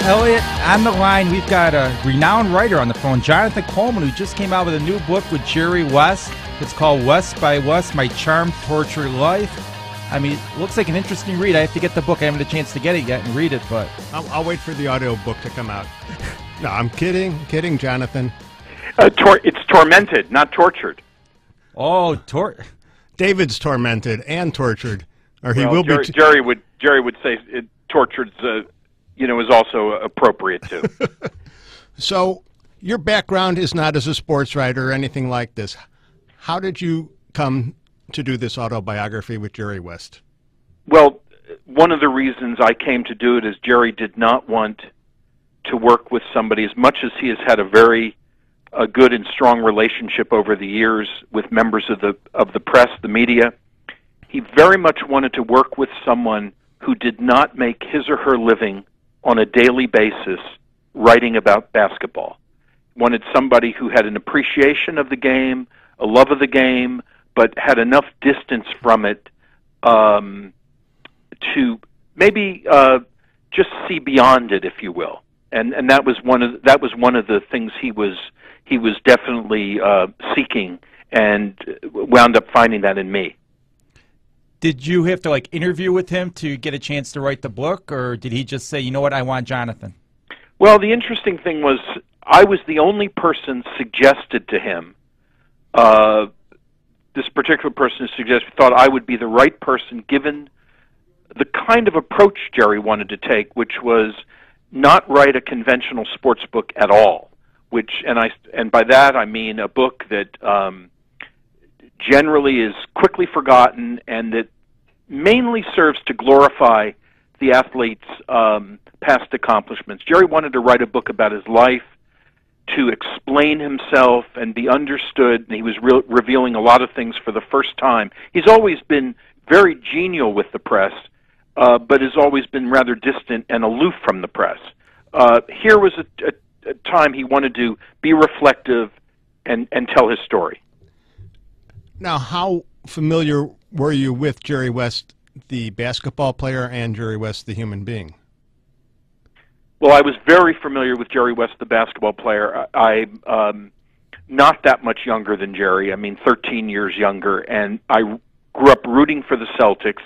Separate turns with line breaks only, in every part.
Elliott, on the line, we've got a renowned writer on the phone, Jonathan Coleman, who just came out with a new book with Jerry West. It's called West by West, My Charmed, Tortured Life. I mean, it looks like an interesting read. I have to get the book. I haven't had a chance to get it yet and read it, but...
I'll wait for the audio book to come out. No, I'm kidding, Jonathan.
It's tormented, not tortured.
Oh,
David's tormented and tortured, or he
well,
will
be. Jerry would say tortured, is also appropriate too.
So, your background is not as a sports writer or anything like this. How did you come to do this autobiography with Jerry West?
Well, one of the reasons I came to do it is Jerry did not want to work with somebody, as much as he has had a very good and strong relationship over the years with members of the press, the media. He very much wanted to work with someone who did not make his or her living on a daily basis writing about basketball. Wanted somebody who had an appreciation of the game, a love of the game, but had enough distance from it to maybe just see beyond it, if you will. And that was one of the things he was definitely seeking, and wound up finding that in me.
Did you have to interview with him to get a chance to write the book, or did he just say, you know what, I want Jonathan?
Well, the interesting thing was I was the only person suggested to him. This particular person thought I would be the right person given the kind of approach Jerry wanted to take, which was not write a conventional sports book at all. And by that I mean a book that generally is quickly forgotten and that mainly serves to glorify the athlete's past accomplishments. Jerry wanted to write a book about his life, to explain himself and be understood, and he was revealing a lot of things for the first time. He's always been very genial with the press, but has always been rather distant and aloof from the press. Here was a time he wanted to be reflective and tell his story.
Now, how familiar were you with Jerry West, the basketball player, and Jerry West, the human being?
Well, I was very familiar with Jerry West, the basketball player. I'm not that much younger than Jerry. I mean, 13 years younger, and I grew up rooting for the Celtics,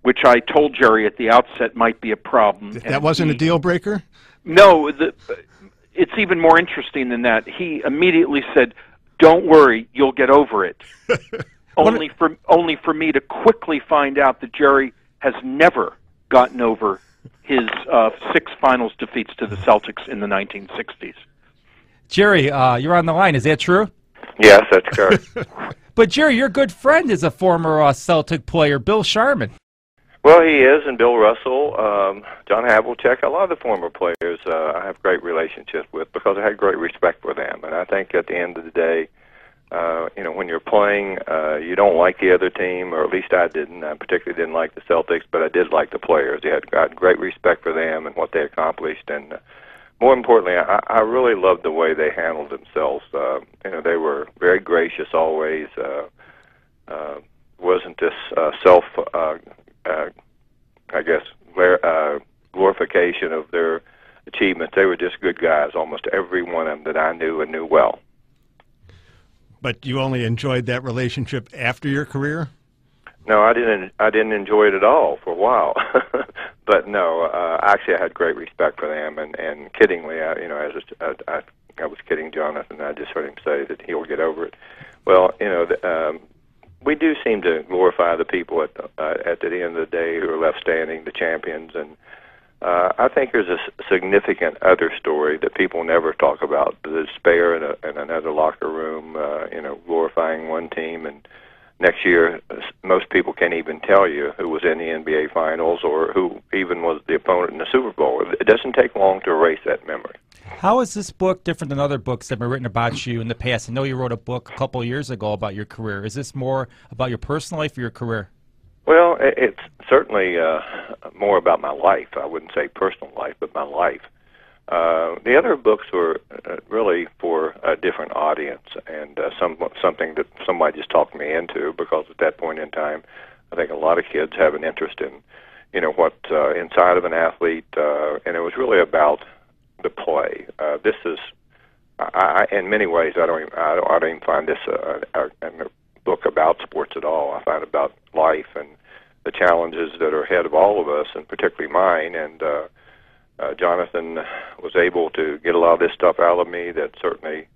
which I told Jerry at the outset might be a problem.
That wasn't a deal breaker?
No, it's even more interesting than that. He immediately said, "Don't worry, you'll get over it." only for me to quickly find out that Jerry has never gotten over his 6 finals defeats to the Celtics in the 1960s.
Jerry, you're on the line. Is that true?
Yes, that's correct.
But Jerry, your good friend is a former Celtic player, Bill Sharman.
Well, he is, and Bill Russell, John Havlicek, a lot of the former players I have great relationships with because I had great respect for them. And I think at the end of the day, when you're playing, you don't like the other team, or at least I didn't. I particularly didn't like the Celtics, but I did like the players. I had great respect for them and what they accomplished, and more importantly, I really loved the way they handled themselves. They were very gracious always. Wasn't this glorification of their achievements. They were just good guys, almost every one of them that I knew and knew well.
But you only enjoyed that relationship after your career?
No, I didn't enjoy it at all for a while. But no, actually, I had great respect for them. And kiddingly, I was kidding Jonathan. I just heard him say that he'll get over it. Well, we do seem to glorify the people at the end of the day who are left standing, the champions, and I think there's a significant other story that people never talk about: the despair in another locker room, glorifying one team, and next year most people can't even tell you who was in the NBA Finals or who even was the opponent in the Super Bowl. It doesn't take long to erase that memory.
How is this book different than other books that have been written about you in the past? I know you wrote a book a couple of years ago about your career. Is this more about your personal life or your career?
Well, it's certainly more about my life. I wouldn't say personal life, but my life. The other books were really for a different audience and something that somebody just talked me into, because at that point in time, I think a lot of kids have an interest in what inside of an athlete, and it was really about the play. This is, in many ways, I don't even find this a book about sports at all. I find it about life and the challenges that are ahead of all of us, and particularly mine. And Jonathan was able to get a lot of this stuff out of me that certainly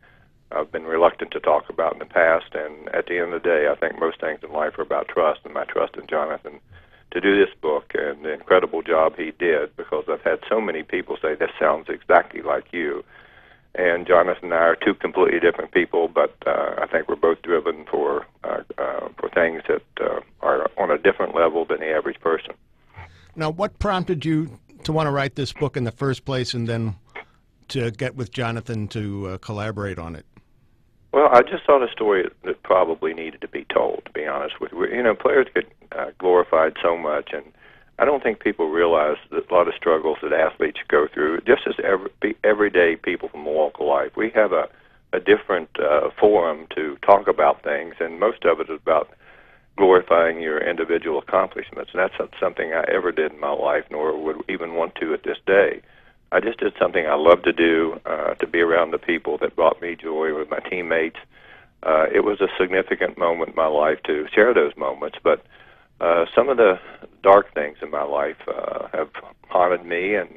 I've been reluctant to talk about in the past. And at the end of the day, I think most things in life are about trust, and my trust in Jonathan to do this book, and the incredible job he did, because I've had so many people say, this sounds exactly like you. And Jonathan and I are two completely different people, but I think we're both driven for things that are on a different level than the average person.
Now, what prompted you to want to write this book in the first place, and then to get with Jonathan to collaborate on it?
Well, I just saw a story that probably needed to be told, to be honest with you. Players get glorified so much, and I don't think people realize that a lot of struggles that athletes go through, just as everyday people from walk of life. We have a different forum to talk about things, and most of it is about glorifying your individual accomplishments, and that's not something I ever did in my life, nor would even want to at this day. I just did something I love to do, to be around the people that brought me joy with my teammates. It was a significant moment in my life to share those moments, but some of the dark things in my life have haunted me, and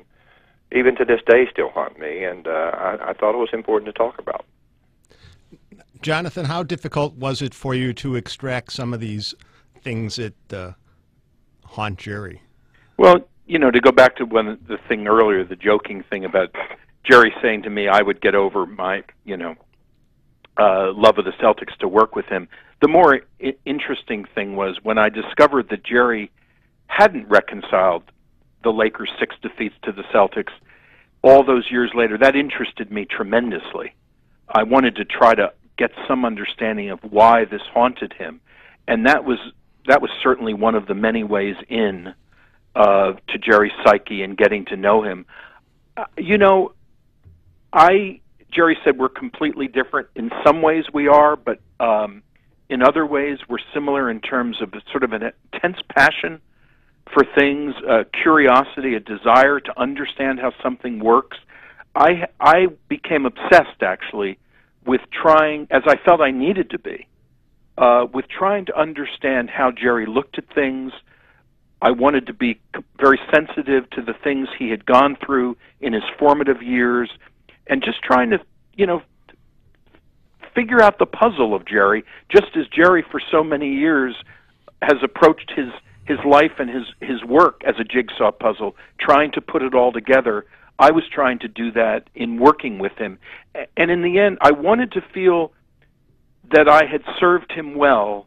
even to this day still haunt me, and I thought it was important to talk about.
Jonathan, how difficult was it for you to extract some of these things that haunt Jerry?
Well, to go back to the thing earlier, the joking thing about Jerry saying to me I would get over my, love of the Celtics to work with him. The more interesting thing was when I discovered that Jerry hadn't reconciled the Lakers' 6 defeats to the Celtics all those years later. That interested me tremendously. I wanted to try to get some understanding of why this haunted him, and that was certainly one of the many ways in to Jerry's psyche and getting to know him. Jerry said we're completely different. In some ways we are, but in other ways we're similar in terms of sort of an intense passion for things, curiosity, a desire to understand how something works. I became obsessed, actually, with trying, as I felt I needed to be, with trying to understand how Jerry looked at things. I wanted to be very sensitive to the things he had gone through in his formative years, and just trying to, figure out the puzzle of Jerry, just as Jerry for so many years has approached his life and his work as a jigsaw puzzle, trying to put it all together. I was trying to do that in working with him. And in the end, I wanted to feel that I had served him well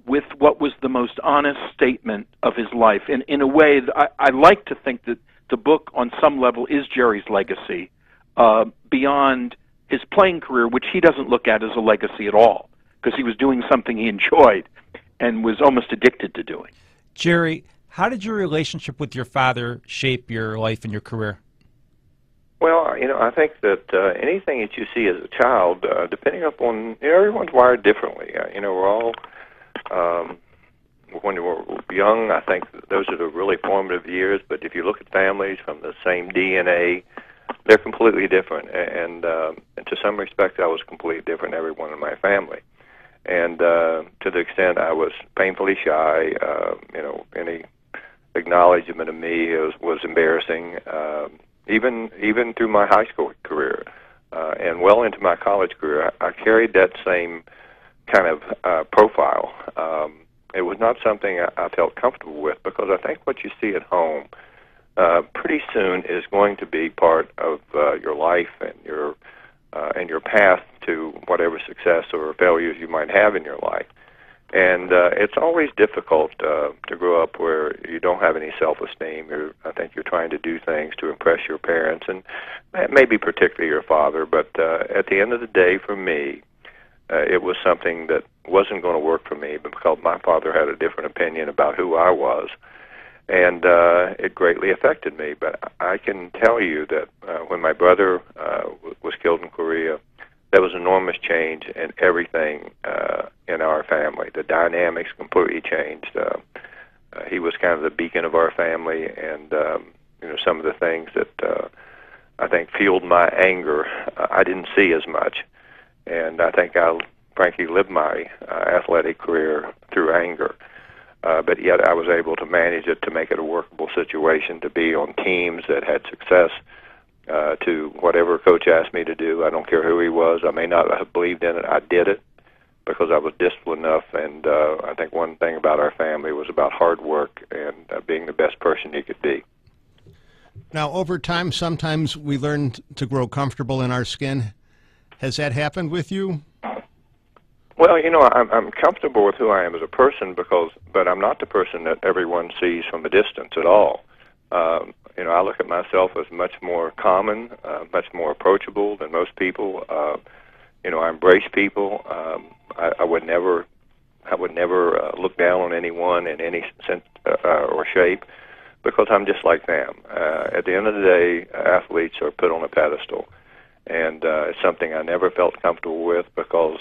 with what was the most honest statement of his life. And in a way, I like to think that the book, on some level, is Jerry's legacy, beyond his playing career, which he doesn't look at as a legacy at all, because he was doing something he enjoyed and was almost addicted to doing.
Jerry, how did your relationship with your father shape your life and your career?
Well, I think that anything that you see as a child, depending upon, everyone's wired differently. We're all, when we're young, I think those are the really formative years, but if you look at families from the same DNA, they're completely different. And to some respects, I was completely different than everyone in my family. And to the extent I was painfully shy, any acknowledgement of me was embarrassing, even through my high school career and well into my college career. I carried that same kind of profile. It was not something I felt comfortable with, because I think what you see at home pretty soon is going to be part of your life and your path to whatever success or failures you might have in your life. And it's always difficult to grow up where you don't have any self-esteem. I think you're trying to do things to impress your parents, and maybe particularly your father. But at the end of the day, for me, it was something that wasn't going to work for me, because my father had a different opinion about who I was. And it greatly affected me. But I can tell you that when my brother was killed in Korea, there was enormous change in everything in our family. The dynamics completely changed. he was kind of the beacon of our family, and some of the things that I think fueled my anger, I didn't see as much, and I think I frankly lived my athletic career through anger. But yet I was able to manage it, to make it a workable situation, to be on teams that had success, to whatever coach asked me to do. I don't care who he was. I may not have believed in it. I did it because I was disciplined enough. And I think one thing about our family was about hard work and being the best person you could be.
Now, over time, sometimes we learn to grow comfortable in our skin. Has that happened with you?
Well, I'm comfortable with who I am as a person but I'm not the person that everyone sees from a distance at all. I look at myself as much more common, much more approachable than most people. I embrace people. I would never look down on anyone in any sense or shape, because I'm just like them. At the end of the day, athletes are put on a pedestal. And it's something I never felt comfortable with, because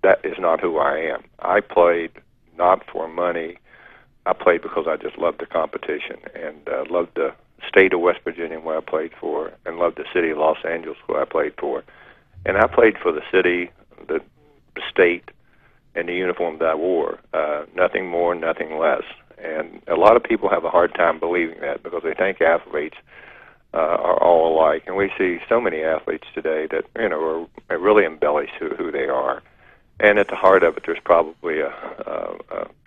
that is not who I am. I played not for money. I played because I just loved the competition and loved the state of West Virginia, where I played for, and loved the city of Los Angeles, where I played for. And I played for the city, the state, and the uniform that I wore. Nothing more, nothing less. And a lot of people have a hard time believing that, because they think athletes are all alike, and we see so many athletes today that are really embellish who they are, and at the heart of it, there's probably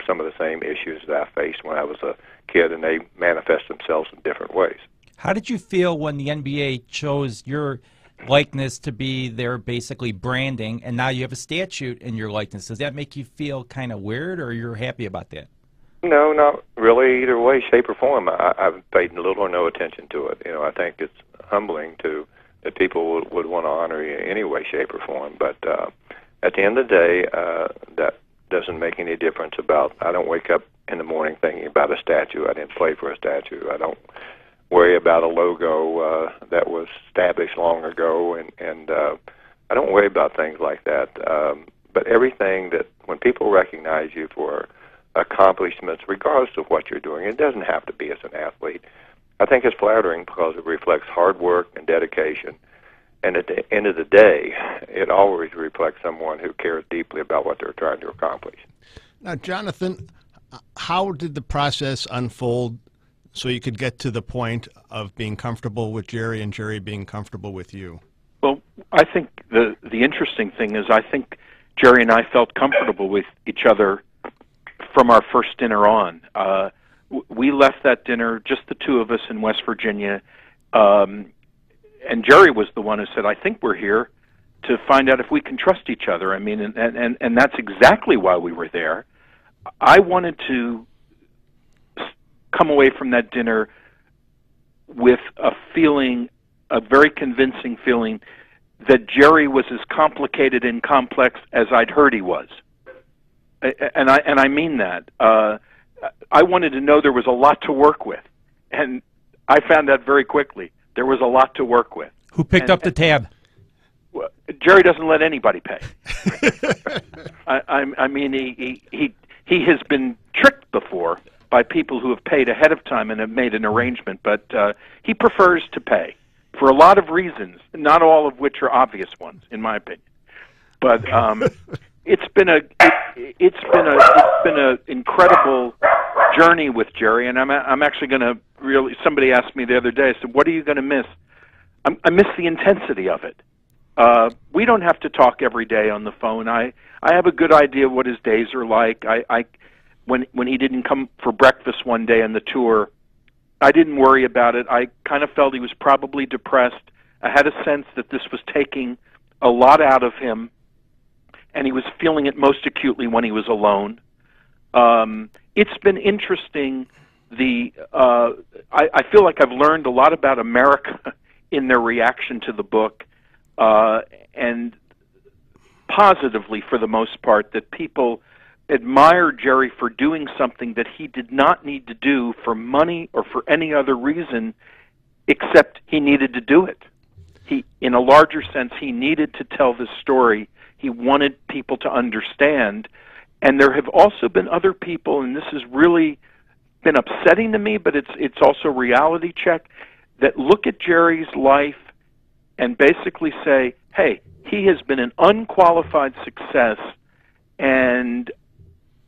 some of the same issues that I faced when I was a kid, and they manifest themselves in different ways.
How did you feel when the NBA chose your likeness to be their basically branding, and now you have a statue in your likeness? Does that make you feel kind of weird, or you're happy about that?
No, not really either way, shape, or form. I've paid little or no attention to it. I think it's humbling that people would want to honor you in any way, shape, or form. But at the end of the day, that doesn't make any difference I don't wake up in the morning thinking about a statue. I didn't play for a statue. I don't worry about a logo that was established long ago, and I don't worry about things like that. But everything that, when people recognize you for accomplishments, regardless of what you're doing, it doesn't have to be as an athlete. I think it's flattering because it reflects hard work and dedication. And at the end of the day, it always reflects someone who cares deeply about what they're trying to accomplish.
Now, Jonathan, how did the process unfold so you could get to the point of being comfortable with Jerry and Jerry being comfortable with you?
Well, I think the interesting thing is I think Jerry and I felt comfortable with each other from our first dinner on. We left that dinner, just the two of us in West Virginia, and Jerry was the one who said, I think we're here to find out if we can trust each other. I mean, and that's exactly why we were there. I wanted to come away from that dinner with a feeling, a very convincing feeling, that Jerry was as complicated and complex as I'd heard he was. And I mean that. I wanted to know there was a lot to work with, and I found that very quickly. There was a lot to work with.
Who picked up the tab?
Jerry doesn't let anybody pay. I mean, he has been tricked before by people who have paid ahead of time and have made an arrangement, but he prefers to pay for a lot of reasons, not all of which are obvious ones, in my opinion. But it's been a incredible journey with Jerry, and I'm actually going to really. Somebody asked me the other day, I said, "What are you going to miss?" I miss the intensity of it. We don't have to talk every day on the phone. I have a good idea of what his days are like. When he didn't come for breakfast one day on the tour, I didn't worry about it. I kind of felt he was probably depressed. I had a sense that this was taking a lot out of him, and he was feeling it most acutely when he was alone. It's been interesting. I feel like I've learned a lot about America in their reaction to the book, and positively for the most part, that people admire Jerry for doing something that he did not need to do for money or for any other reason, except he needed to do it. In a larger sense, he needed to tell this story. He wanted people to understand. And there have also been other people, and this is really been upsetting to me, but it's also reality check, that look at Jerry's life and basically say, hey, he has been an unqualified success, and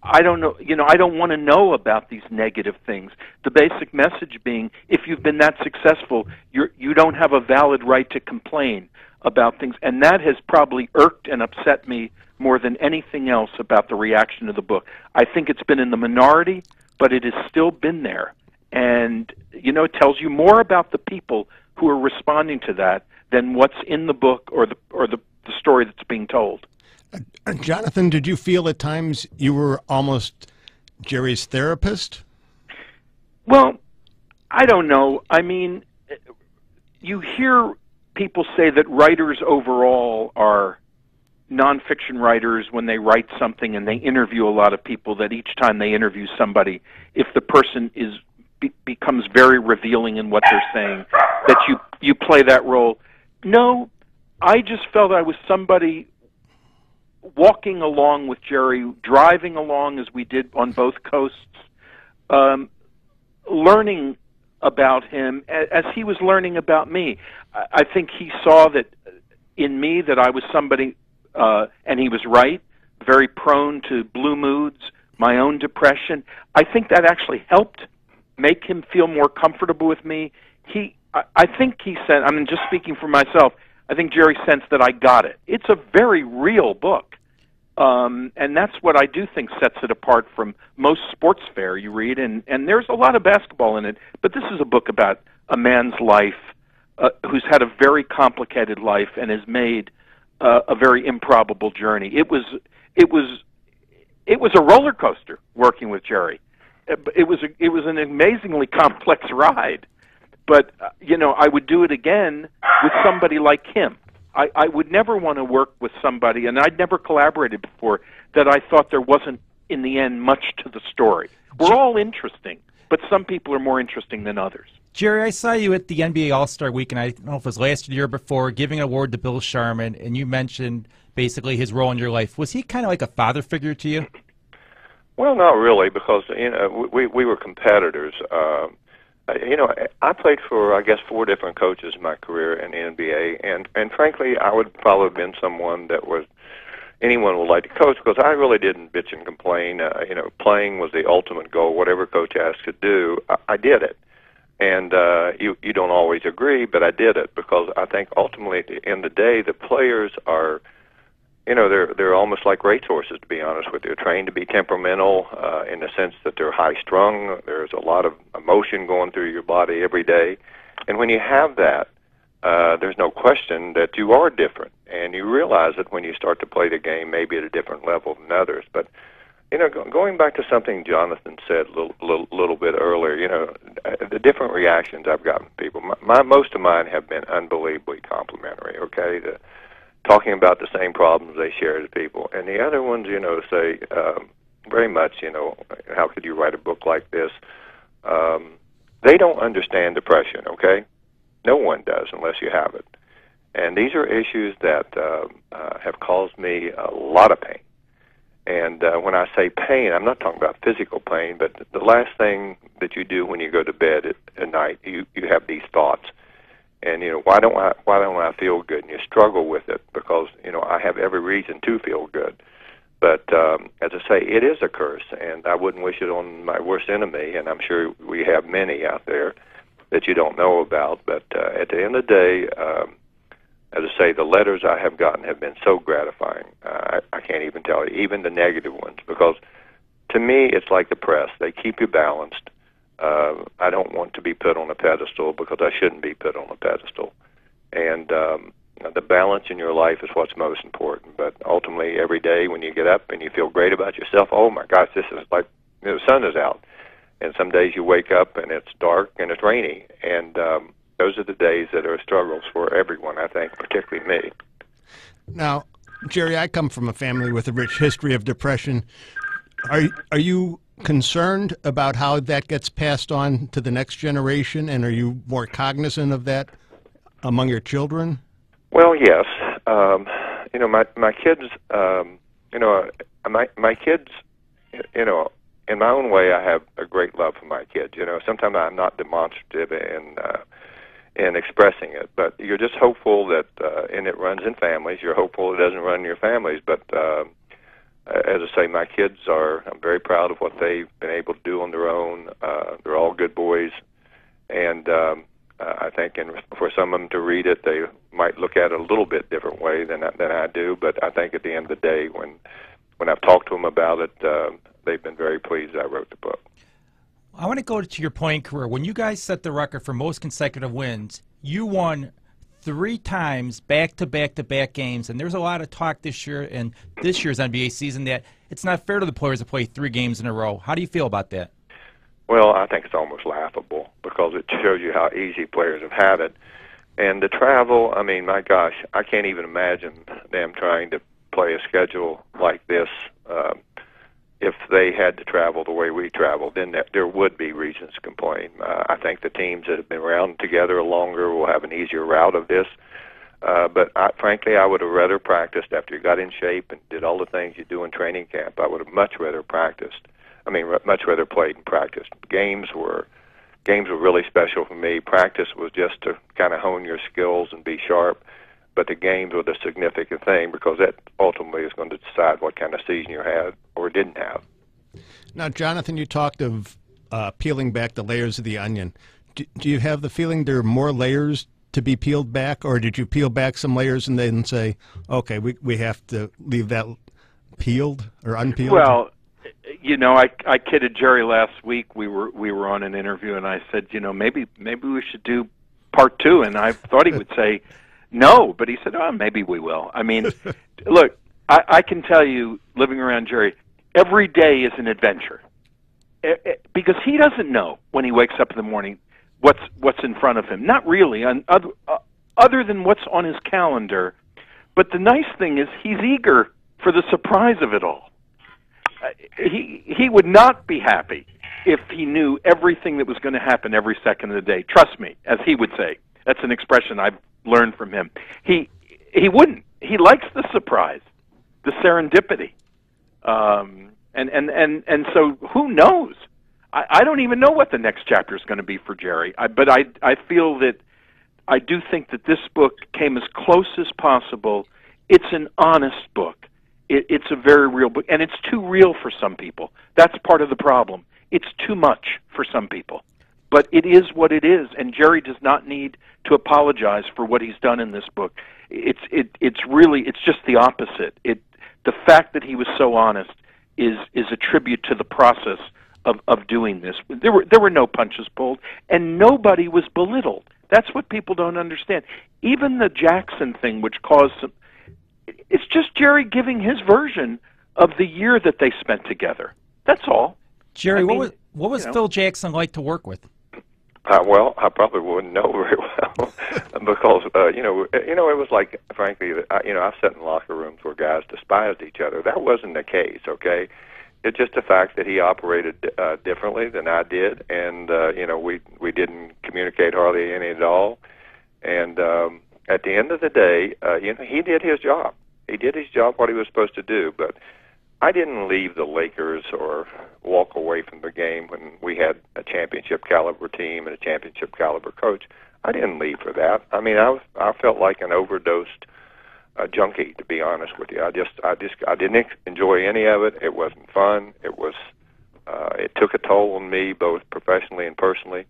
I don't know, I don't want to know about these negative things. The basic message being, if you've been that successful, you don't have a valid right to complain about things. And that has probably irked and upset me more than anything else about the reaction to the book. I think it's been in the minority, but it has still been there. And, it tells you more about the people who are responding to that than what's in the book or the story that's being told.
Jonathan, did you feel at times you were almost Jerry's therapist?
Well, I don't know. I mean, you hear people say that writers overall are nonfiction writers when they write something and they interview a lot of people, that each time they interview somebody, if the person becomes very revealing in what they're saying, that you play that role. No, I just felt I was somebody walking along with Jerry, driving along as we did on both coasts, learning about him as he was learning about me. I think he saw that in me that I was somebody, and he was right, very prone to blue moods, my own depression. I think that actually helped make him feel more comfortable with me. I think he said, I mean, just speaking for myself, I think Jerry sensed that I got it. It's a very real book. And that's what I do think sets it apart from most sports fare you read. And there's a lot of basketball in it, but this is a book about a man's life who's had a very complicated life and has made a very improbable journey. It was a roller coaster working with Jerry. It was an amazingly complex ride. But, I would do it again with somebody like him. I would never want to work with somebody, and I'd never collaborated before, that I thought there wasn't, in the end, much to the story. We're all interesting, but some people are more interesting than others.
Jerry, I saw you at the NBA All-Star Week, and I don't know if it was last year or before, giving an award to Bill Sharman, and you mentioned basically his role in your life. Was he kind of like a father figure to you?
Well, not really, because we were competitors. I played for, I guess, 4 different coaches in my career in the NBA, and frankly, I would probably have been someone that anyone would like to coach, because I really didn't bitch and complain. Playing was the ultimate goal. Whatever coach asked to do, I did it. And you don't always agree, but I did it, because I think ultimately, at the end of the day, the players are, they're almost like racehorses, to be honest with you. They're trained to be temperamental in the sense that they're high-strung. There's a lot of emotion going through your body every day. And when you have that, there's no question that you are different. And you realize it when you start to play the game maybe at a different level than others. But, going back to something Jonathan said a little bit earlier, the different reactions I've gotten from people, most of mine have been unbelievably complimentary, okay? Talking about the same problems they share to people. And the other ones, say very much, how could you write a book like this? They don't understand depression, okay? No one does unless you have it. And these are issues that have caused me a lot of pain. And when I say pain, I'm not talking about physical pain, but the last thing that you do when you go to bed at night, you have these thoughts. And why don't I feel good? And you struggle with it, because I have every reason to feel good. But as I say, it is a curse, and I wouldn't wish it on my worst enemy. And I'm sure we have many out there that you don't know about. But at the end of the day, as I say, the letters I have gotten have been so gratifying. I can't even tell you, even the negative ones, because to me it's like the press. They keep you balanced. I don't want to be put on a pedestal, because I shouldn't be put on a pedestal. And the balance in your life is what's most important. But ultimately, every day when you get up and you feel great about yourself, oh my gosh, this is like the sun is out. And some days you wake up and it's dark and it's rainy. And those are the days that are struggles for everyone, I think, particularly me.
Now, Jerry, I come from a family with a rich history of depression. Are you concerned about how that gets passed on to the next generation, and are you more cognizant of that among your children?
Well, yes. My kids, my kids, in my own way, I have a great love for my kids. You know, sometimes I'm not demonstrative in expressing it, but you're just hopeful that, and it runs in families. You're hopeful it doesn't run in your families, but as I say, my kids I'm very proud of what they've been able to do on their own. They're all good boys, and I think for some of them to read it, they might look at it a little bit different way than I do, but I think at the end of the day, when I've talked to them about it, they've been very pleased I wrote the book.
I want to go to your playing career. When you guys set the record for most consecutive wins, you won 3 times back-to-back-to-back games, and there's a lot of talk this year and this year's NBA season that it's not fair to the players to play 3 games in a row. How do you feel about that?
Well, I think it's almost laughable because it shows you how easy players have had it. And the travel, I mean, my gosh, I can't even imagine them trying to play a schedule like this. If they had to travel the way we travel, then there would be reasons to complain. I think the teams that have been around together longer will have an easier route of this. But frankly, I would have rather practiced after you got in shape and did all the things you do in training camp. I would have much rather practiced. I mean, much rather played and practiced. Games were really special for me. Practice was just to kind of hone your skills and be sharp. But the games were the significant thing because that ultimately is going to decide what kind of season you had or didn't have.
Now, Jonathan, you talked of peeling back the layers of the onion. Do you have the feeling there are more layers to be peeled back, or did you peel back some layers and then say, okay, we have to leave that peeled or unpeeled?
Well, you know, I kidded Jerry last week. We were on an interview, and I said, you know, maybe we should do part 2, and I thought he would say no, but he said, oh, maybe we will. I mean, look, I can tell you, living around Jerry, every day is an adventure because he doesn't know when he wakes up in the morning what's in front of him. Not really, other than what's on his calendar. But the nice thing is he's eager for the surprise of it all. He would not be happy if he knew everything that was going to happen every second of the day. Trust me, as he would say. That's an expression I've learned from him. He wouldn't. He likes the surprise, the serendipity, and so who knows? I don't even know what the next chapter is going to be for Jerry. But I feel that I do think that this book came as close as possible. It's an honest book. It's a very real book, and it's too real for some people. That's part of the problem. It's too much for some people. But it is what it is, and Jerry does not need to apologize for what he's done in this book. It's just the opposite. The fact that he was so honest is a tribute to the process of doing this. There were no punches pulled, and nobody was belittled. That's what people don't understand. Even the Jackson thing, which caused some, it's just Jerry giving his version of the year that they spent together. That's all.
Jerry, what was Phil Jackson like to work with?
Well, I probably wouldn't know very well because it was like, frankly, I've sat in locker rooms where guys despised each other. That wasn't the case. Okay, it's just the fact that he operated differently than I did, and we didn't communicate hardly any at all. And at the end of the day, he did his job. He did his job, what he was supposed to do, but I didn't leave the Lakers or walk away from the game when we had a championship caliber team and a championship caliber coach. I didn't leave for that. I mean, I felt like an overdosed junkie, to be honest with you. I didn't enjoy any of it. It wasn't fun. It took a toll on me, both professionally and personally.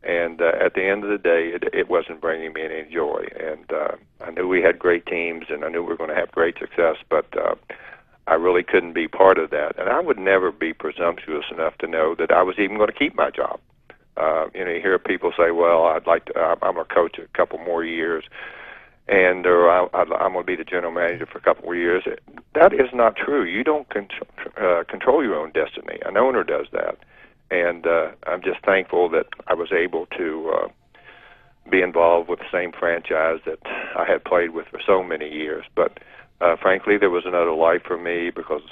And at the end of the day, it wasn't bringing me any joy. And I knew we had great teams, and I knew we were going to have great success, but I really couldn't be part of that. And I would never be presumptuous enough to know that I was even going to keep my job. You hear people say, well, I'm going to coach a couple more years, or I'm going to be the general manager for a couple more years. That is not true. You don't control your own destiny. An owner does that. And I'm just thankful that I was able to be involved with the same franchise that I had played with for so many years. But frankly, there was another life for me because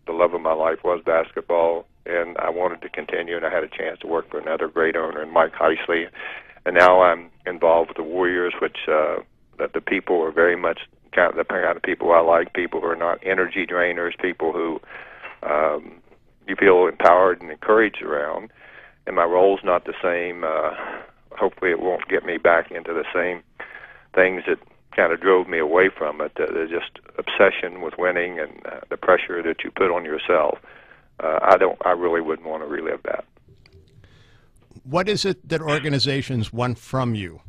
the love of my life was basketball, and I wanted to continue, and I had a chance to work for another great owner, in Mike Heisley. And now I'm involved with the Warriors, which that the people are very much the kind of people I like, people who are not energy drainers, people who you feel empowered and encouraged around. And my role's not the same. Hopefully, it won't get me back into the same things that kind of drove me away from it. The just obsession with winning and the pressure that you put on yourself. I really wouldn't want to relive that.
What is it that organizations want from you?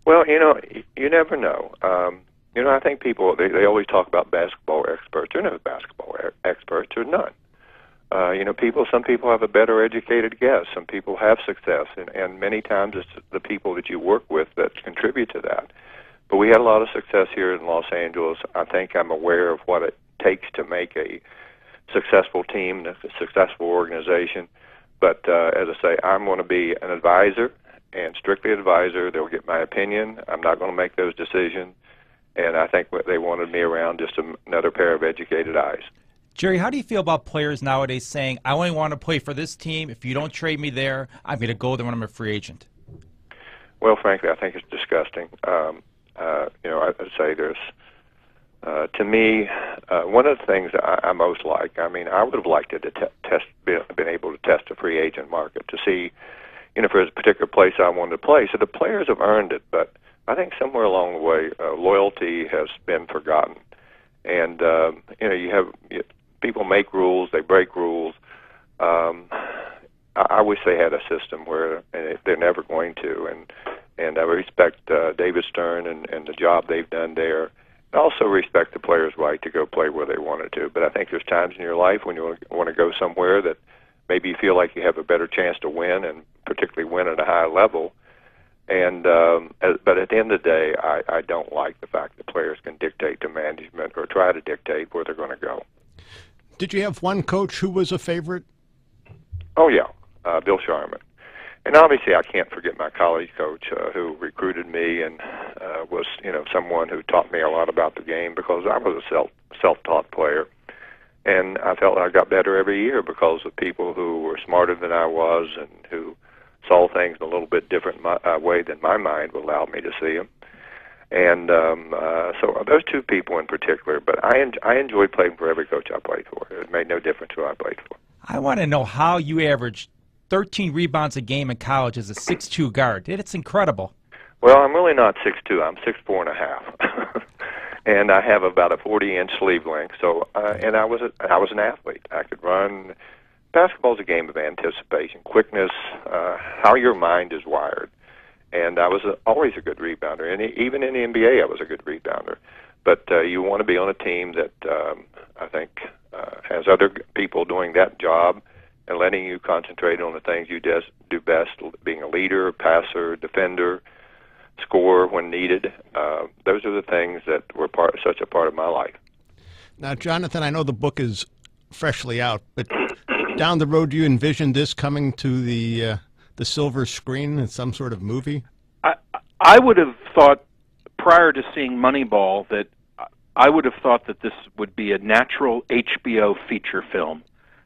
Well, you never know. I think people, they always talk about basketball experts. There are no basketball experts. There are none. Some people have a better educated guess. Some people have success, and many times it's the people that you work with that contribute to that. But we had a lot of success here in Los Angeles. I think I'm aware of what it takes to make a successful team, a successful organization. But as I say, I'm going to be an advisor, and strictly advisor. They'll get my opinion. I'm not going to make those decisions. And I think they wanted me around just another pair of educated eyes.
Jerry, how do you feel about players nowadays saying, I only want to play for this team. If you don't trade me there, I'm going to go there when I'm a free agent?
Well, frankly, I think it's disgusting. I'd say there's, to me, one of the things that I most like, I would have liked to been able to test a free agent market to see, for a particular place I wanted to play. So the players have earned it, but I think somewhere along the way, loyalty has been forgotten. And, people make rules, they break rules. I wish they had a system where they're never going to. And I respect David Stern and the job they've done there. I also respect the players' right to go play where they wanted to. But I think there's times in your life when you want to go somewhere that maybe you feel like you have a better chance to win, and particularly win at a high level. And but at the end of the day, I don't like the fact that players can dictate to management or try to dictate where they're going to go.
Did you have one coach who was a favorite?
Oh, yeah, Bill Sharman. And obviously I can't forget my college coach who recruited me and was someone who taught me a lot about the game, because I was a self-taught player. And I felt I got better every year because of people who were smarter than I was and who saw things in a little bit different way than my mind would allow me to see them. And so those two people in particular. But I enjoyed playing for every coach I played for. It made no difference who I played for.
I want to know how you averaged 13 rebounds a game in college as a 6'2" guard. It's incredible.
Well, I'm really not 6'2". I'm 6'4.5". And I have about a 40-inch sleeve length. So, and I was an athlete. I could run. Basketball is a game of anticipation, quickness, how your mind is wired. And I was always a good rebounder. And even in the NBA, I was a good rebounder. But you want to be on a team that I think has other people doing that job and letting you concentrate on the things you do best, being a leader, passer, defender, scorer when needed. Those are the things that were such a part of my life.
Now, Jonathan, I know the book is freshly out, but down the road, do you envision this coming to the silver screen in some sort of movie?
I would have thought, prior to seeing Moneyball, that I would have thought that this would be a natural HBO feature film.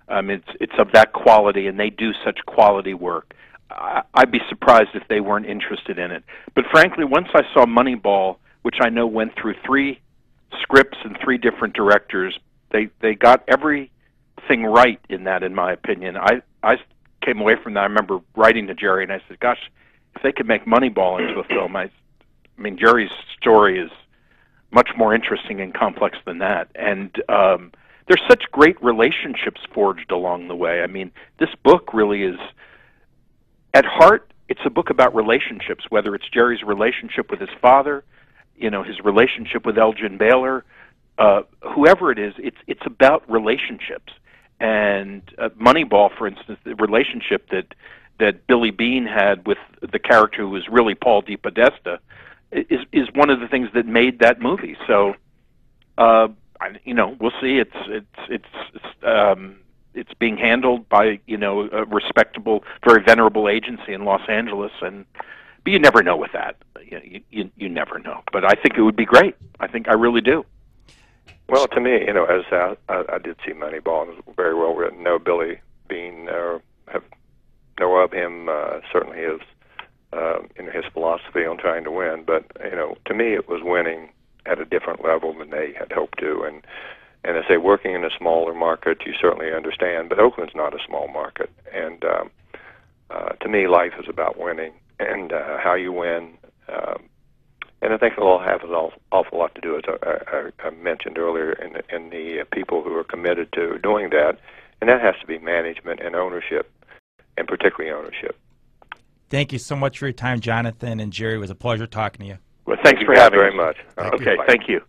It's of that quality, and they do such quality work. I'd be surprised if they weren't interested in it. But frankly, once I saw Moneyball, which I know went through 3 scripts and 3 different directors, they got everything right in that, in my opinion. I came away from that. I remember writing to Jerry, and I said, gosh, if they could make Moneyball into a film, I mean, Jerry's story is much more interesting and complex than that. And there's such great relationships forged along the way. I mean, this book really is, at heart, it's a book about relationships, whether it's Jerry's relationship with his father, his relationship with Elgin Baylor, whoever it is, it's about relationships. And Moneyball, for instance, the relationship that Billy Beane had with the character who was really Paul DePodesta is one of the things that made that movie. So, we'll see. It's being handled by a respectable, very venerable agency in Los Angeles, but you never know with that. You never know. But I think it would be great. I really do.
Well, to me, as I did see Moneyball, it was very well written. Know Billy Beane, know of him, certainly his his philosophy on trying to win. But to me, it was winning at a different level than they had hoped to, and And I say working in a smaller market, you certainly understand, but Oakland's not a small market. And to me, life is about winning and how you win. And I think it'll have an awful lot to do, as I mentioned earlier, in the people who are committed to doing that. And that has to be management and ownership, and particularly ownership.
Thank you so much for your time, Jonathan and Jerry. It was a pleasure talking to you.
Well, thanks
Thank
for
you guys
having
very
us.
much.
Okay, thank you.